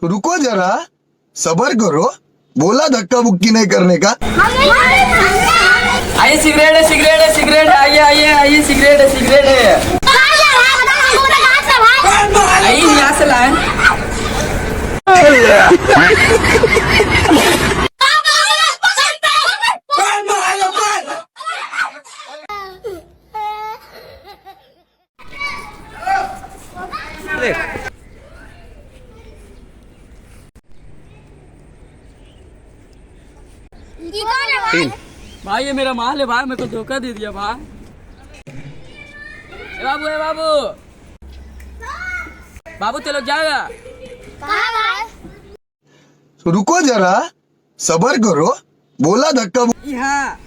तो रुको जरा, सबर करो, बोला धक्का बुक्की नहीं करने का। आइए सिगरेट है सिगरेट है सिगरेट है आइए आइए आइए सिगरेट है सिगरेट है आइए यहाँ से लाए भाई ये मेरा माल है भाई मेरे को धोखा दे दिया भाई ए बाबू बाबू चलो जाएगा तो रुको जरा, सबर करो, बोला धक्का बुक्की। यहाँ